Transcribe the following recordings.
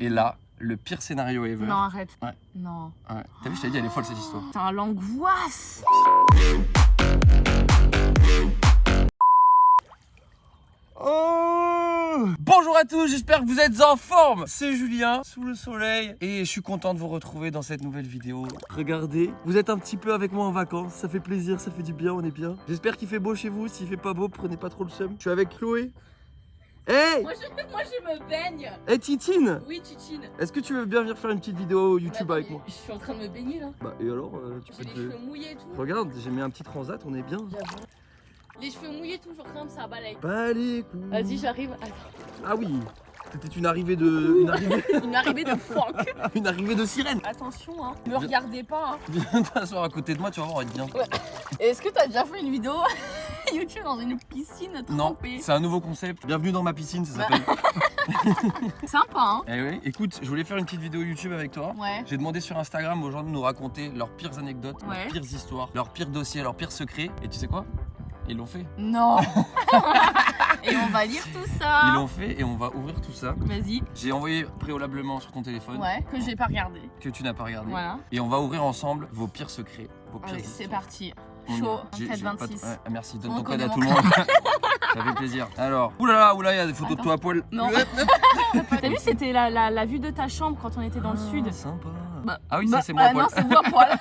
Et là, le pire scénario ever. Non, arrête. Ouais. Non. Ouais. T'as vu, je t'avais dit, elle est folle cette histoire. Putain, l'angoisse. Oh, bonjour à tous, j'espère que vous êtes en forme. C'est Julien, sous le soleil. Et je suis content de vous retrouver dans cette nouvelle vidéo. Regardez, vous êtes un petit peu avec moi en vacances. Ça fait plaisir, ça fait du bien, on est bien. J'espère qu'il fait beau chez vous. S'il fait pas beau, prenez pas trop le seum. Je suis avec Chloé. Hey, Moi je me baigne. hey Titine. Oui, Titine. Est-ce que tu veux bien venir faire une petite vidéo YouTube avec moi? Je suis en train de me baigner là. Bah et alors, tu J'ai peux les cheveux mouillés et tout. Regarde, j'ai mis un petit transat, on est bien. J'avoue. Les cheveux mouillés toujours comme ça balaye. Bah les coups. Vas-y, j'arrive. Attends. Ah oui, c'était une arrivée de... Une arrivée de Franck. Une arrivée de sirène. Attention, hein. Me regardez pas. Hein. Viens t'asseoir à côté de moi, tu vas voir, on va être bien. Ouais. Est-ce que t'as déjà fait une vidéo YouTube dans une piscine Non, trempée? c'est un nouveau concept. Bienvenue dans ma piscine, ça s'appelle. Sympa, hein. Eh oui, écoute, je voulais faire une petite vidéo YouTube avec toi. Ouais. J'ai demandé sur Instagram aux gens de nous raconter leurs pires anecdotes, Ouais. leurs pires histoires, leurs pires dossiers, leurs pires secrets. Et tu sais quoi? Ils l'ont fait. Non. Et on va lire tout ça. Ils l'ont fait et on va ouvrir tout ça. Vas-y. J'ai envoyé préalablement sur ton téléphone Ouais, que j'ai pas regardé. que tu n'as pas regardé. Voilà. Et on va ouvrir ensemble vos pires secrets, vos pires Allez, histoires. c'est parti. On y Chaud, va. J'ai pas 4,26. ouais, merci, donne On ton code à connaît tout le mon monde. Ça fait plaisir. Alors, oulala, il y a des photos de toi à poil. Non. T'as vu, c'était la vue de ta chambre quand on était dans le sud. Sympa. Bah, Ah oui, ça c'est moi à poil. Non, c'est moi à poil.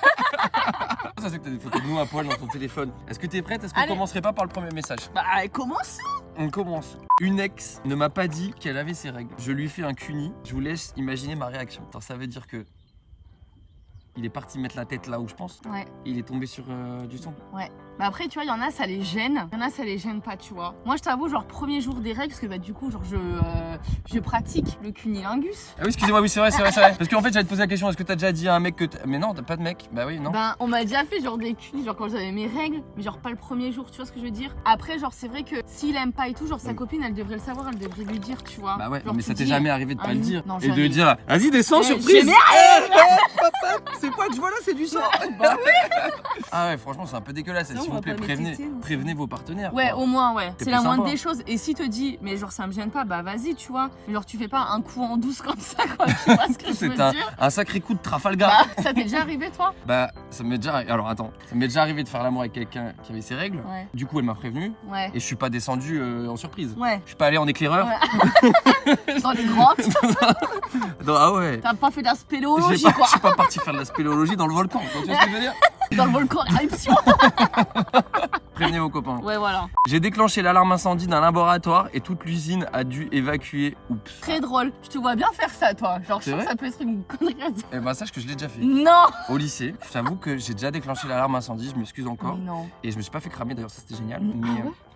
Ça c'est que t'as des photos de nous à poil dans ton téléphone. Est-ce que t'es prête? Est-ce qu'on Allez. commencerait pas par le premier message? Bah, commence. On commence. Une ex ne m'a pas dit qu'elle avait ses règles. Je lui fais un cuni. Je vous laisse imaginer ma réaction. Attends, ça veut dire que il est parti mettre la tête là où je pense. Ouais, Et il est tombé sur du sang. ouais. Bah après, tu vois, il y en a, ça les gêne. Il y en a, ça les gêne pas, tu vois. Moi, je t'avoue, genre, premier jour des règles, parce que bah, du coup, genre, je pratique le cunilingus. Ah oui, excusez-moi, oui, c'est vrai. Parce qu'en fait, j'allais te poser la question, est-ce que t'as déjà dit à un mec que mais non, t'as pas de mec? Bah oui, non. Ben, on m'a déjà fait genre des cunis, genre quand j'avais mes règles, mais genre pas le premier jour, tu vois ce que je veux dire. Après, genre, c'est vrai que s'il aime pas et tout, genre sa Oui. copine, elle devrait le savoir, elle devrait lui dire, tu vois. Bah ouais, Genre, mais tu ça t'est dis, jamais arrivé de pas ah, le dire non, et de jamais. dire vas-y descends Eh, surprise. j'ai mes Papa, c'est quoi que je vois là? C'est du sang. Bah Ah ouais, franchement, c'est un peu dégueulasse. Non, S'il on vous va plaît, pas prévenez, m'étiter, non. prévenez vos partenaires. Ouais, quoi. au moins, ouais. C'est C'est plus la moindre sympa. des choses. Et si te dit, mais genre ça me gêne pas, bah vas-y, tu vois. Mais genre tu fais pas un coup en douce comme ça, quoi. Tu vois ce que je veux C'est dire? un sacré coup de Trafalgar. Bah, ça t'est déjà arrivé, toi? Bah, ça m'est déjà. Alors attends, ça m'est déjà arrivé de faire l'amour avec quelqu'un qui avait ses règles. Ouais. Du coup, elle m'a prévenu Ouais. et je suis pas descendu en surprise. Ouais. Je suis pas allé en éclaireur. Ouais. Dans les grottes, Non, ah ouais. t'as pas fait de la J'ai spéléologie, pas- quoi. Je suis pas parti faire de la spéléologie dans le volcan. Tu vois ce que je veux dire? Dans le volcan d'éruption. Prévenez vos copains. Ouais, voilà. J'ai déclenché l'alarme incendie d'un laboratoire et toute l'usine a dû évacuer. Oups. Très drôle. Je te vois bien faire ça, toi. Genre, je C'est sens que vrai ça peut être une connerie. Eh ben sache que je l'ai déjà fait. Non. Au lycée, je t'avoue que j'ai déjà déclenché l'alarme incendie, je m'excuse encore. Mais non. Et je me suis pas fait cramer d'ailleurs, ça c'était génial. Ah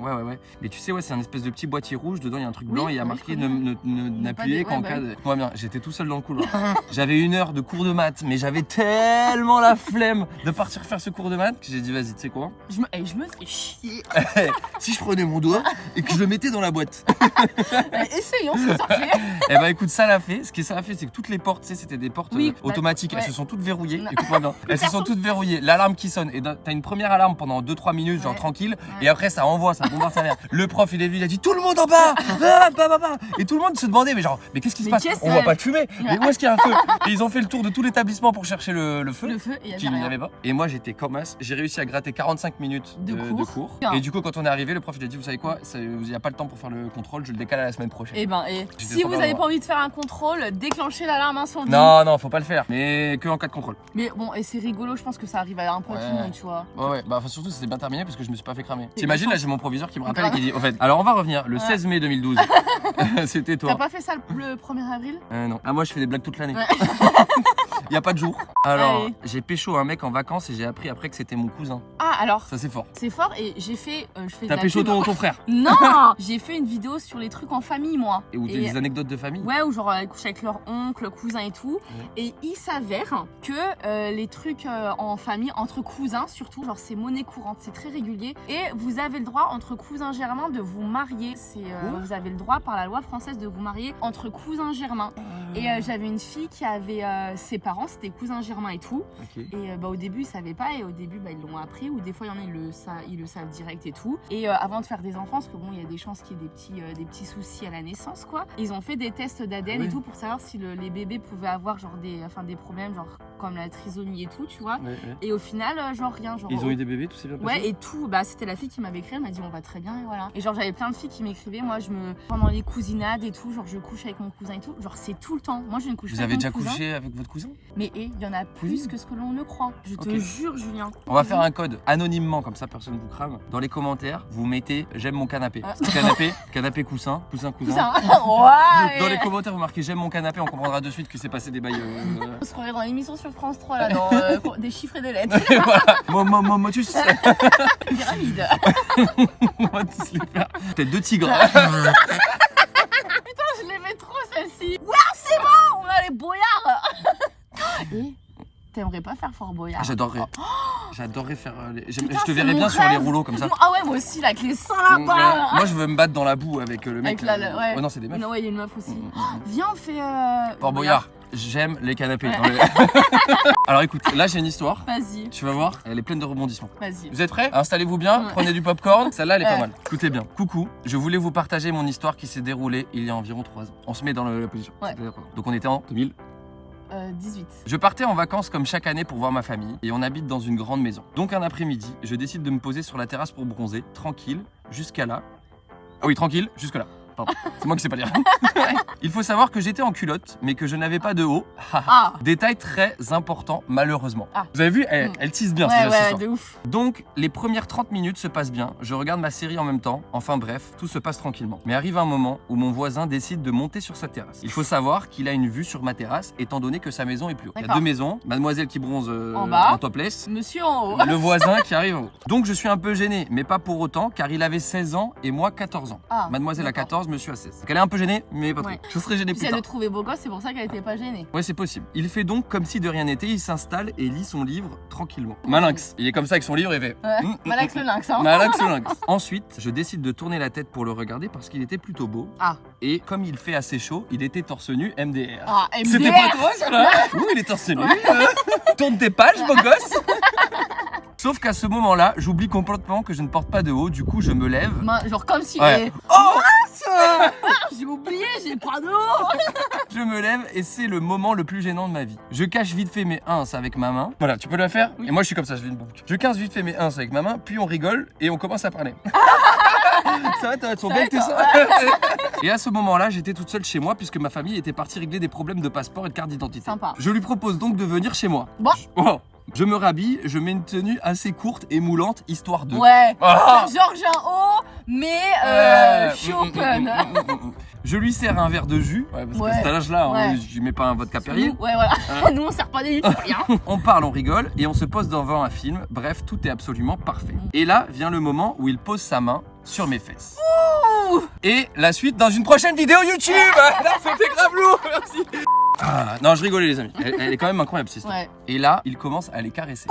Mais ouais ouais. Mais tu sais, ouais, c'est un espèce de petit boîtier rouge, dedans il y a un truc Oui, blanc et il y a ouais, marqué je connais. n'appuyez pas qu'en de- ouais, cas bah de. Moi bien, j'étais tout seul dans le couloir. J'avais 1 heure de cours de maths, mais j'avais tellement la flemme de partir faire ce cours de maths que j'ai dit vas-y, tu sais quoi? Je me fais chier. Si je prenais mon doigt et que je le mettais dans la boîte. Essayons ce que ça fait. Et bah écoute, ça l'a fait. Ce que ça a fait, c'est que toutes les portes, tu sais, c'était des portes Oui, automatiques. ouais. Elles se sont toutes verrouillées. Non. Écoute-moi bien. Elles se sont toutes verrouillées. L'alarme qui sonne. Et t'as une première alarme pendant 2-3 minutes, genre Ouais. tranquille. Ouais. Et après, ça envoie, ça bombarde sa mère. Le prof, il est venu, il a dit tout le monde en bas. Et tout le monde se demandait, mais qu'est-ce qui se Mais passe? qu'est-ce On voit que- pas de fumée. Mais où est-ce qu'il y a un feu? Et ils ont fait le tour de tout l'établissement pour chercher le feu. Le feu, et il y Qu'il avait n'y rien. avait pas. Et moi j'étais comme as. J'ai réussi à gratter 45 minutes De cours. Et du coup, quand on est arrivé, le prof il a dit vous savez quoi, il n'y a pas le temps pour faire le contrôle, je le décale à la semaine prochaine. Et ben, J'étais si trop vous bien avez droit. pas envie de faire un contrôle, déclenchez l'alarme incendie. Non, faut pas le faire. Mais que en cas de contrôle. Mais bon, et c'est rigolo, je pense que ça arrive à un peu à tout le Ouais. monde, tu vois. Ouais, bah enfin, surtout c'était bien terminé parce que je me suis pas fait cramer. C'est T'imagines bien là, j'ai mon proviseur qui me rappelle et Grave. qui dit au fait. Alors on va revenir le Ouais. 16 mai 2012. C'était T'as toi. pas fait ça le 1er avril? Non. Ah, moi je fais des blagues toute l'année. Ouais. Y a pas de jour. Alors, Allez. j'ai pécho un mec en vacances et j'ai appris après que c'était mon cousin. Ah, alors, Ça c'est fort. c'est fort et j'ai fait. Je fais de T'as la pécho pub. ton frère. Non. J'ai fait une vidéo sur les trucs en famille, moi. Et où t'as des anecdotes de famille. Ouais, ou genre elle couche avec leur oncle, cousin et tout. Et il s'avère que les trucs en famille, entre cousins surtout, genre c'est monnaie courante, c'est très régulier. Et vous avez le droit, entre cousins germains, de vous marier. Vous avez le droit par la loi française de vous marier entre cousins germains. Et j'avais une fille qui avait ses parents, c'était cousins germains. germain et tout. Ok. Et au début, ils savaient pas, et au début, ils l'ont appris, ou des fois, il y en a, ils le savent direct et tout. Et avant de faire des enfants, parce que bon, il y a des chances qu'il y ait des petits soucis à la naissance, quoi. Ils ont fait des tests d'ADN et tout pour savoir si les bébés pouvaient avoir genre des problèmes, genre comme la trisomie et tout, tu vois. Ouais. Et au final, genre rien. Genre, Ils ont eu des bébés, tout s'est bien passé. Ouais, et tout, c'était la fille qui m'avait écrit, elle m'a dit on va très bien, et voilà. Et genre, j'avais plein de filles qui m'écrivaient, moi, pendant les cousinades et tout, genre, je couche avec mon cousin et tout, genre, c'est tout le temps. Moi, je ne couche Vous pas avez avec déjà mon cousin. couché avec votre cousin? Mais il y en a plus que ce que l'on ne croit. Je te jure, Julien. On va faire un code anonymement, comme ça personne ne vous crame. Dans les commentaires, vous mettez j'aime mon canapé. Ah. Canapé coussin. Cousin. Dans les commentaires, vous marquez j'aime mon canapé, on comprendra de suite que c'est passé des bails. On se croirait dans l'émission sur France 3, là, dans des chiffres et des lettres. Voilà. Motus. Pyramide. On va tous les faire. Peut-être 2 tigres. Putain, je l'aimais trop, celle-ci. Ouais, c'est bon, on a les boyards. Et t'aimerais pas faire Fort Boyard? J'adorerais. J'adorerais faire. Je Putain, te c'est verrais mon bien sur les rêve. rouleaux comme ça. Ah ouais, moi aussi, là, avec les seins là-bas. Moi, je veux me battre dans la boue avec le mec. Ouais. Oh non, c'est des meufs. Non, ouais, il y a une meuf aussi. Viens, on fait. Fort Boyard. J'aime les canapés. Ouais. Alors écoute, là j'ai une histoire. Vas-y. Tu vas voir, elle est pleine de rebondissements. Vas-y. Vous êtes prêts? Installez-vous bien, prenez du popcorn. Celle-là, elle est pas mal. Écoutez bien. Coucou, je voulais vous partager mon histoire qui s'est déroulée il y a environ 3 ans. On se met dans la position. Ouais. Donc on était en 2000. 18. Je partais en vacances comme chaque année pour voir ma famille et on habite dans une grande maison. Donc un après-midi, je décide de me poser sur la terrasse pour bronzer, tranquille, jusqu'à là. Ah oui, tranquille, jusque là. Pardon, c'est moi qui sais pas lire. Il faut savoir que j'étais en culotte, mais que je n'avais pas de haut. Détail très important, malheureusement. Vous avez vu, elle tease bien cette histoire. De ouf. Donc, les premières 30 minutes se passent bien. Je regarde ma série en même temps. Enfin bref, tout se passe tranquillement. Mais arrive un moment où mon voisin décide de monter sur sa terrasse. Il faut savoir qu'il a une vue sur ma terrasse, étant donné que sa maison est plus haute. Il y a 2 maisons, mademoiselle qui bronze en bas, en topless. Monsieur en haut. Le voisin qui arrive en haut. Donc je suis un peu gêné, mais pas pour autant, car il avait 16 ans et moi 14 ans. Mademoiselle a 14, monsieur a 16. Donc elle est un peu gênée, mais pas trop. Je serai gêné plus Si elle tard. le trouvait beau gosse, c'est pour ça qu'elle était pas gênée. Ouais, c'est possible. Il fait donc comme si de rien n'était, il s'installe et lit son livre tranquillement. Malinx. Il est comme ça avec son livre et fait. Malinx le lynx, hein. Malinx le lynx. Ensuite, je décide de tourner la tête pour le regarder parce qu'il était plutôt beau. Et comme il fait assez chaud, il était torse nu MDR. MDR. C'était pas toi ça là? Oui, il est torse nu. Tourne tes pages, beau gosse. Sauf qu'à ce moment-là, j'oublie complètement que je ne porte pas de haut, du coup je me lève. Genre comme si... Oh j'ai oublié, j'ai pas de haut. Je me lève et c'est le moment le plus gênant de ma vie. Je cache vite fait mes ins avec ma main. Voilà, tu peux le faire? Et moi je suis comme ça, je fais une boucle. Je cache vite fait mes ins avec ma main, puis on rigole et on commence à parler. Ça va, t'as ton bec, t'es ça? Et à ce moment-là, j'étais toute seule chez moi puisque ma famille était partie régler des problèmes de passeport et de carte d'identité. Sympa. Je lui propose donc de venir chez moi. Bon. Je me rhabille, je mets une tenue assez courte et moulante, histoire de... Ouais, genre j'ai un haut, mais je suis open. Je lui sers un verre de jus, parce que cet âge-là, je lui mets pas un vodka Perrier. Ouais, voilà. Nous, on sert pas des luttes, rien. On parle, on rigole et on se pose devant un film. Bref, tout est absolument parfait. Et là vient le moment où il pose sa main sur mes fesses. Et la suite dans une prochaine vidéo YouTube. C'était grave lourd, merci. Non, je rigolais les amis. Elle est quand même incroyable cette histoire. Et là, il commence à les caresser.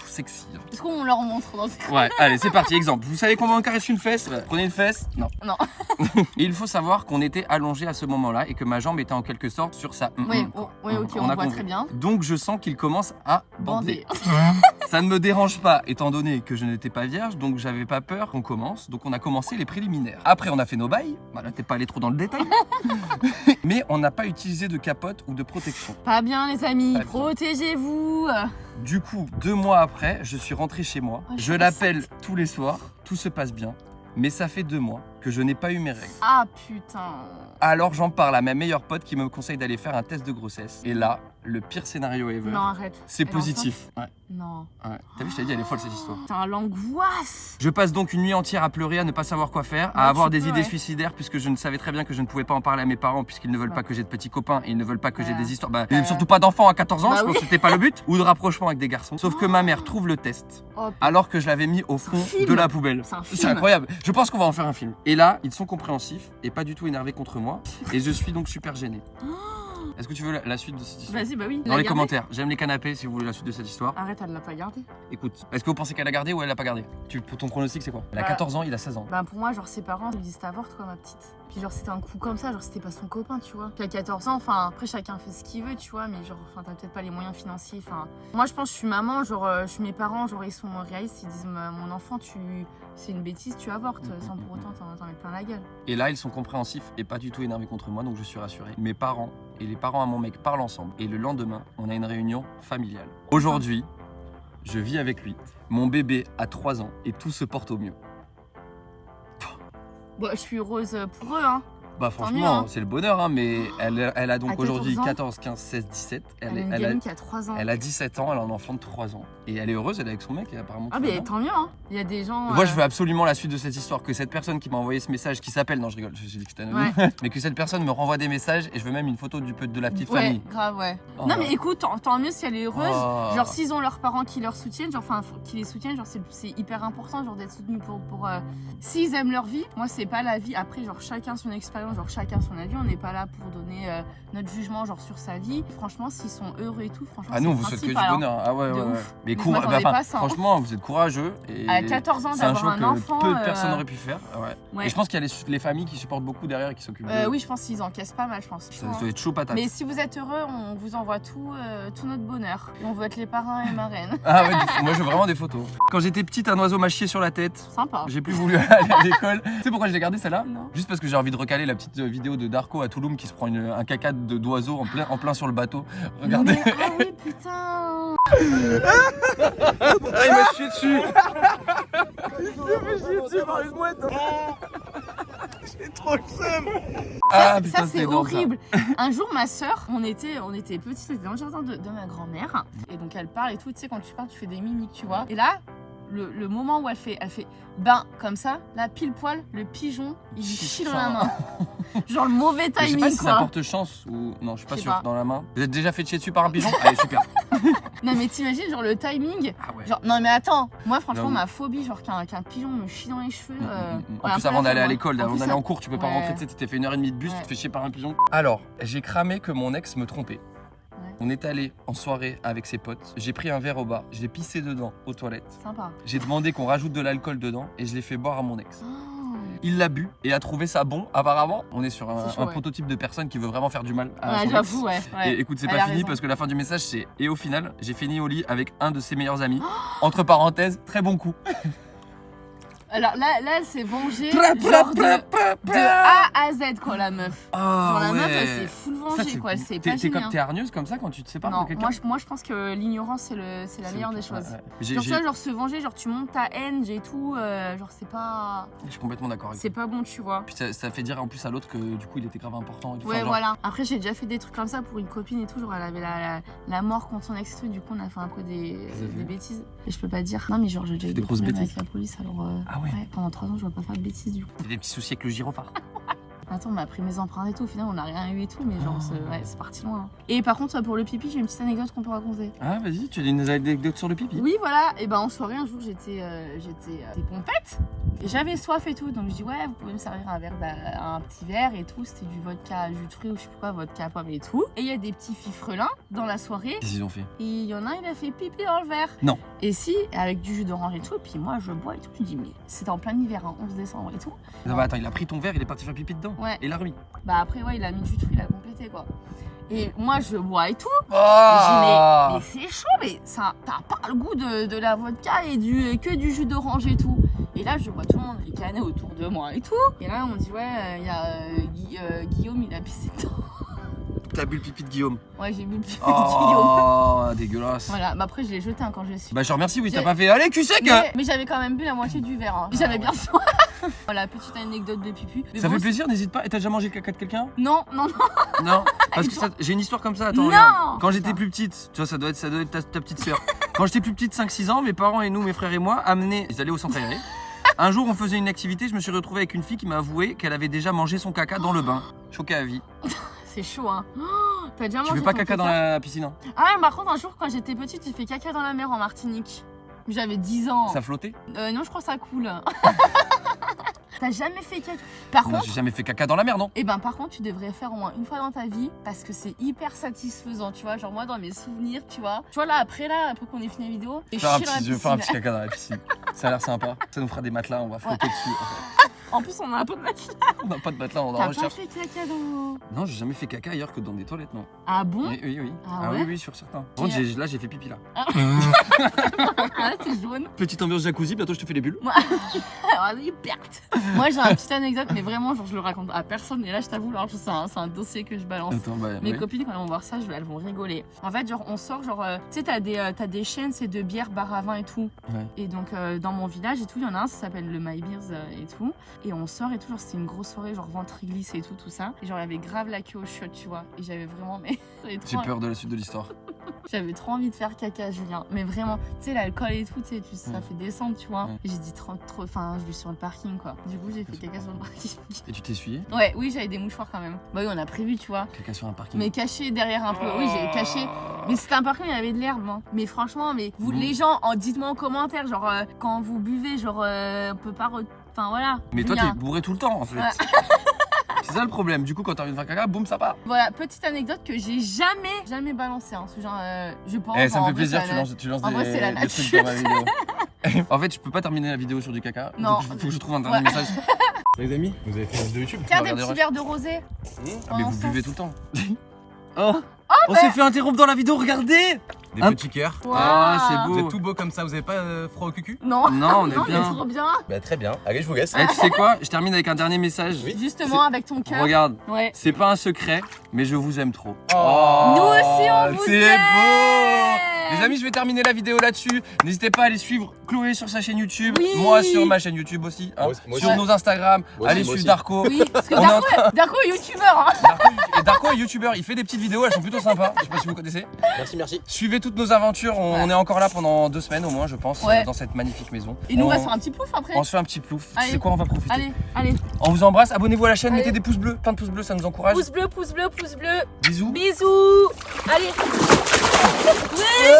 Sexy. Est-ce qu'on leur montre dans ce... Ouais, allez, c'est parti. Exemple. Vous savez comment on caresse une fesse? Prenez une fesse. Non. Et il faut savoir qu'on était allongé à ce moment-là et que ma jambe était en quelque sorte sur sa. Oui, ok, on voit très bien. Donc je sens qu'il commence à bander. Ça ne me dérange pas, étant donné que je n'étais pas vierge, donc j'avais pas peur qu'on commence. Donc on a commencé les préliminaires. Après, on a fait nos bails. Voilà, t'es pas allé trop dans le détail. Mais on n'a pas utilisé de capote ou de protection. Pas bien, les amis. Protégez-vous. Du coup, 2 mois après, je suis rentré chez moi. Je l'appelle tous les soirs. Tout se passe bien. Mais ça fait 2 mois que je n'ai pas eu mes règles. Ah putain. Alors j'en parle à ma meilleure pote qui me conseille d'aller faire un test de grossesse. Et là, le pire scénario ever. Non, arrête. C'est positif. Ouais. Non. Ouais. T'as vu, je t'ai dit, elle est folle cette histoire. Putain, l'angoisse. Je passe donc une nuit entière à pleurer, à ne pas savoir quoi faire, à avoir des idées suicidaires puisque je ne savais très bien que je ne pouvais pas en parler à mes parents puisqu'ils ne veulent pas que j'ai de petits copains et ils ne veulent pas que j'ai des histoires. Et surtout pas d'enfants à 14 ans, je pense que c'était pas le but. Ou de rapprochement avec des garçons. Sauf que ma mère trouve le test alors que je l'avais mis au fond de la poubelle. C'est incroyable. Je pense qu'on va en faire un film. Et là, ils sont compréhensifs et pas du tout énervés contre moi. Et je suis donc super gêné. Est-ce que tu veux la suite de cette histoire? Vas-y, bah oui. Dans les commentaires, j'aime les canapés si vous voulez la suite de cette histoire. Arrête, elle l'a pas gardé. Écoute, est-ce que vous pensez qu'elle a gardé ou elle l'a pas gardé? Pour ton pronostic, c'est quoi? Elle a Bah, 14 ans, il a 16 ans. Bah pour moi, genre ses parents lui disent t'avortes quoi ma petite. Puis genre c'était un coup comme ça, genre c'était pas son copain, tu vois. Puis à 14 ans, enfin après chacun fait ce qu'il veut, tu vois, mais genre enfin t'as peut-être pas les moyens financiers. Enfin moi je pense que je suis maman, genre je suis mes parents, genre ils sont réalistes, ils disent mon enfant c'est une bêtise, tu avortes sans pour autant t'en mettre plein la gueule. Et là, ils sont compréhensifs et pas du tout énervés contre moi, donc je suis rassuré. Mes parents et les parents à mon mec parlent ensemble. Et le lendemain, on a une réunion familiale. Aujourd'hui, je vis avec lui. Mon bébé a 3 ans et tout se porte au mieux. Bon, je suis heureuse pour eux, hein. Bah mieux, franchement, hein. C'est le bonheur, hein, mais elle a À donc aujourd'hui 14 ans. 14, 15, 16, 17. Elle a une gamine qui a 3 ans. Elle a 17 ans, elle a un enfant de 3 ans. Et elle est heureuse, elle est avec son mec et apparemment Ah tout va mais bien. tant mieux, hein. Il y a des gens... Moi, je veux absolument la suite de cette histoire, que cette personne qui m'a envoyé ce message, qui s'appelle, non je rigole, j'ai dit que c'était anonyme, mais que cette personne me renvoie des messages et je veux même une photo de la petite Ouais, famille. grave, ouais. Oh, non ouais. mais écoute, tant mieux si elle est heureuse. Oh. Genre s'ils ont leurs parents qui leur soutiennent, genre enfin qui les soutiennent, genre c'est hyper important genre d'être soutenu pour s'ils aiment leur vie. Moi c'est pas la vie. Après genre chacun son expérience, genre chacun son avis. On n'est pas là pour donner notre jugement genre sur sa vie. Franchement s'ils sont heureux et tout, franchement. Ah non, vous souhaite que du bonheur. Ah ouais, De ouais, ouais. ouf. Mais Mais je m'attendais pas à ça, hein. franchement, vous êtes courageux. Et À 14 ans c'est un d'avoir choix un que enfant. peu de personnes auraient pu faire. Ouais. Ouais. Et je pense qu'il y a les familles qui supportent beaucoup derrière et qui s'occupent de. Oui, je pense qu'ils encaissent pas mal, je pense. Ça doit être chaud patate. Mais si vous êtes heureux, on vous envoie tout notre bonheur. Et on veut être les parrains et marraines. Ah ouais, moi je veux vraiment des photos. Quand j'étais petite, un oiseau m'a chié sur la tête. Sympa. J'ai plus voulu aller à l'école. Tu sais pourquoi je l'ai gardé celle-là? Non. Juste parce que j'ai envie de recaler la petite vidéo de Darko à Touloum qui se prend un caca d'oiseau en plein sur le bateau. Regardez. Mais, ah oui, putain. Ah, il m'a chié dessus. Il s'est chié dessus par une mouette. J'ai trop le seum. Ça, putain, ça, c'est énorme, ça. horrible. Un jour, ma soeur, on était petites, on était dans le jardin de ma grand-mère. Et donc, elle parle et tout. Tu sais, quand tu parles, tu fais des mimiques, tu vois. Et là, le moment où elle fait ben, comme ça, là, pile poil, le pigeon, il lui chie dans la main. Genre le mauvais Mais je sais timing, pas si ça quoi. porte chance ou. Non, je suis pas Je sais sûr. pas. Dans la main. Vous êtes déjà fait chier dessus par un pigeon? Allez, super. Non, mais t'imagines, genre le timing. Ah ouais. Genre, non, mais attends, moi, franchement, J'avoue. ma phobie, genre qu'un pigeon me chie dans les cheveux. En ouais, plus, un peu avant la d'aller à flemme, l'école, ouais. avant plus, d'aller ça- en cours, tu peux pas Ouais. rentrer, tu sais, tu t'es fait 1h30 de bus, Ouais. tu te fais chier par un pigeon. Alors, j'ai cramé que mon ex me trompait. Ouais. On est allé en soirée avec ses potes. J'ai pris un verre au bar, j'ai pissé dedans aux toilettes. Sympa. J'ai demandé qu'on rajoute de l'alcool dedans et je l'ai fait boire à mon ex. Oh. Il l'a bu et a trouvé ça bon. Apparemment, on est sur un, C'est chaud, un ouais. prototype de personne qui veut vraiment faire du mal à Ouais, son ex. j'avoue, ouais. Et écoute, c'est Elle pas a fini raison. parce que la fin du message c'est et au final, j'ai fini au lit avec un de ses meilleurs amis. Entre parenthèses, très bon coup. Alors là, elle s'est vengée genre de A à Z, quoi, la meuf. Genre la meuf, elle s'est full vengée, quoi. Elle s'est pas gênée, hein. T'es hargneuse comme ça quand tu te sépares Non, de quelqu'un? moi je pense que l'ignorance c'est la meilleure ok, des choses. ouais, ouais. J'ai- Genre tu j'ai- vois, genre se venger, genre tu montes ta haine et tout, genre c'est pas Je suis complètement d'accord avec toi. bon, tu vois. Puis ça fait dire en plus à l'autre que du coup il était grave important. Et tout. Ouais, Enfin, genre, voilà. Après j'ai déjà fait des trucs comme ça pour une copine et tout, genre elle avait la mort contre son ex, du coup on a fait un peu des bêtises. Et je peux pas dire. Non mais genre j'ai déjà eu Des des grosses problèmes bêtises. avec la police, alors Ah ouais. pendant 3 ans je dois pas faire de bêtises du coup. Il y a des petits soucis avec le gyrophare. Attends, on m'a pris mes empreintes et tout, au final on a rien eu et tout, mais genre Oh. c'est parti loin. Et par contre pour le pipi, j'ai une petite anecdote qu'on peut raconter. Ah vas-y, tu as une anecdote sur le pipi? Oui, voilà. Et ben en soirée, un jour, j'étais pompette et j'avais soif et tout. Donc je dis ouais, vous pouvez me servir un petit verre et tout. C'était du vodka, jus de fruits ou je sais plus quoi, vodka pomme et tout. Et il y a des petits fifrelins dans la soirée. Qu'est-ce qu'ils ont fait? Et il y en a un, il a fait pipi dans le verre. Non. Et si, avec du jus d'orange et tout. Et puis moi, je bois et tout. Je dis mais c'était en plein hiver, hein, 11 décembre et tout. Non, bah, attends, il a pris ton verre, il est parti faire pipi dedans. Ouais. Et il l'a remis. Bah après ouais, il a mis du jus de fruits, il a complété quoi. Et moi, je bois et tout. Oh Mais c'est chaud, mais ça, t'as pas le goût de la vodka et que du jus d'orange et tout. Et là, je vois tout le monde ricaner autour de moi et tout. Et là, on dit, ouais, il y a Guillaume, il a pissé dedans. T'as bu le pipi de Guillaume. Ouais, j'ai bu le pipi de Guillaume. Oh, dégueulasse. Voilà, bah après, je l'ai jeté hein, quand je suis. Bah je te remercie, oui, t'as J'ai- pas fait. Allez, cul sec! Mais j'avais quand même bu la moitié du verre. Hein. J'avais bien soif. Voilà, petite anecdote de pipi. Mais Ça bon, fait plaisir, n'hésite pas. Et t'as déjà mangé le caca de quelqu'un? Non, non, non. Non. Parce que j'ai une histoire comme ça, attends, Non. regarde. Quand j'étais plus petite, tu vois, ça doit être ta petite sœur. Quand j'étais plus petite, 5-6 ans, mes parents et nous, mes frères et moi, ils allaient au centre aéré. Un jour, on faisait une activité, je me suis retrouvé avec une fille qui m'a avoué qu'elle avait déjà mangé son caca dans le bain. Choqué à vie. C'est chaud, hein. Oh, t'as déjà Tu mangé fais pas ton caca dans la piscine, hein? Ah, par contre, un jour, quand j'étais petite, j'ai fait caca dans la mer en Martinique. J'avais 10 ans. Ça flottait? Non, je crois que ça coule. T'as jamais fait caca? Par Non, contre, j'ai jamais fait caca dans la mer, non? eh ben par contre, tu devrais faire au moins une fois dans ta vie parce que c'est hyper satisfaisant, tu vois. Genre moi, dans mes souvenirs, tu vois là, après qu'on ait fini la vidéo, j'ai Faire un chié dans la petit, faire un petit piscine. caca dans la piscine. Ça a l'air sympa. Ça nous fera des matelas, on va flotter dessus. En plus, on a un peu de matelas. On n'a pas de matelas, on en T'as pas recherche. fait caca dans... Non, j'ai jamais fait caca ailleurs que dans des toilettes, non. Ah bon? Oui, oui, oui. Ah oui, ouais oui, sur certains. Par contre, là, j'ai fait pipi là. Ah, c'est jaune. Petite ambiance jacuzzi, bientôt je te fais les bulles. Alors, vas-y, perte. Moi, j'ai une petite anecdote, mais vraiment, genre, je le raconte à personne. Et là, je t'avoue, alors, c'est un dossier que je balance. Attends, bah, Mes oui. copines, quand elles vont voir ça, elles vont rigoler. En fait, genre, on sort, genre, tu sais, t'as des chaînes, c'est de bière, bar à vin et tout. Ouais. Et donc, dans mon village et tout, il y en a un, ça s'appelle le My Beers et tout. Et on sort et tout, genre, c'était une grosse soirée, genre, ventre glisse et tout ça. Et genre, il y avait grave la queue au shot, tu vois. Et j'avais vraiment, mais. J'ai peur de la suite de l'histoire. J'avais trop envie de faire caca, Julien. Mais vraiment, tu sais, l'alcool et tout, tu sais, ça Mm. fait descendre, tu vois. Mm. Et j'ai dit trop. Enfin, je vais sur le parking, quoi. Du coup, j'ai fait caca sur le parking. Et tu t'es essuyé? Ouais, oui, j'avais des mouchoirs quand même. Bah oui, on a prévu, tu vois. Caca sur un parking. Mais caché derrière un peu. Oui, j'ai caché. Mais c'était un parking, il y avait de l'herbe. Hein. Mais franchement, vous, Mm. les gens, dites-moi en commentaire, genre, quand vous buvez, genre, on peut pas. Enfin, voilà. Mais toi, Julien. t'es bourré tout le temps en fait. Ouais. C'est ça le problème. Du coup, quand t'as envie de faire caca, boum, ça part. Voilà, petite anecdote que j'ai jamais balancée. Hein. Ce genre, je pense. Eh, ça me en fait vrai, plaisir, c'est la- tu lances en vrai, c'est la des trucs dans ma vidéo. En fait, je peux pas terminer la vidéo sur du caca. Non. Donc, il faut que je trouve un dernier Ouais. message. Les amis, vous avez fait une vidéo YouTube. Tiens, des Regardez, petits Rush. verres de rosé. Ah, mais vous Ensemble. buvez tout le temps. Oh, on s'est fait interrompre dans la vidéo, regardez. Des Un- petits cœurs. Ah, c'est Vous beau. êtes tout beau comme ça, vous avez pas froid au cucu? Non, Non, on est non, bien. mais trop bien. Bah très bien. Allez, je vous laisse. Eh, tu sais quoi? Je termine avec un dernier message. Oui. Justement, avec ton cœur. Regarde, Ouais. c'est pas un secret, mais je vous aime trop. Oh. Nous aussi, on vous C'est aime. beau. Les amis, je vais terminer la vidéo là-dessus. N'hésitez pas à aller suivre Chloé sur sa chaîne YouTube, Oui. moi sur ma chaîne YouTube aussi, hein. Moi sur aussi. nos Instagram. Moi allez aussi, moi suivre aussi. Darko. Oui, parce que On est en Darko est youtubeur. Hein. Darko est youtubeur, il fait des petites vidéos, elles sont plutôt sympas. Je sais pas si vous connaissez. Merci, merci. Suivez toutes nos aventures, on est encore là pendant 2 semaines au moins, je pense, Ouais. dans cette magnifique maison. Et nous, on va on, se faire un petit pouf après. on se fait un petit plouf. Tu Allez. sais quoi, on va profiter. Allez. On vous embrasse, abonnez-vous à la chaîne, Allez. mettez des pouces bleus, plein de pouces bleus, ça nous encourage. Pouce bleu, pouce bleu, pouce bleu. Bisous. Bisous. Allez. Oui.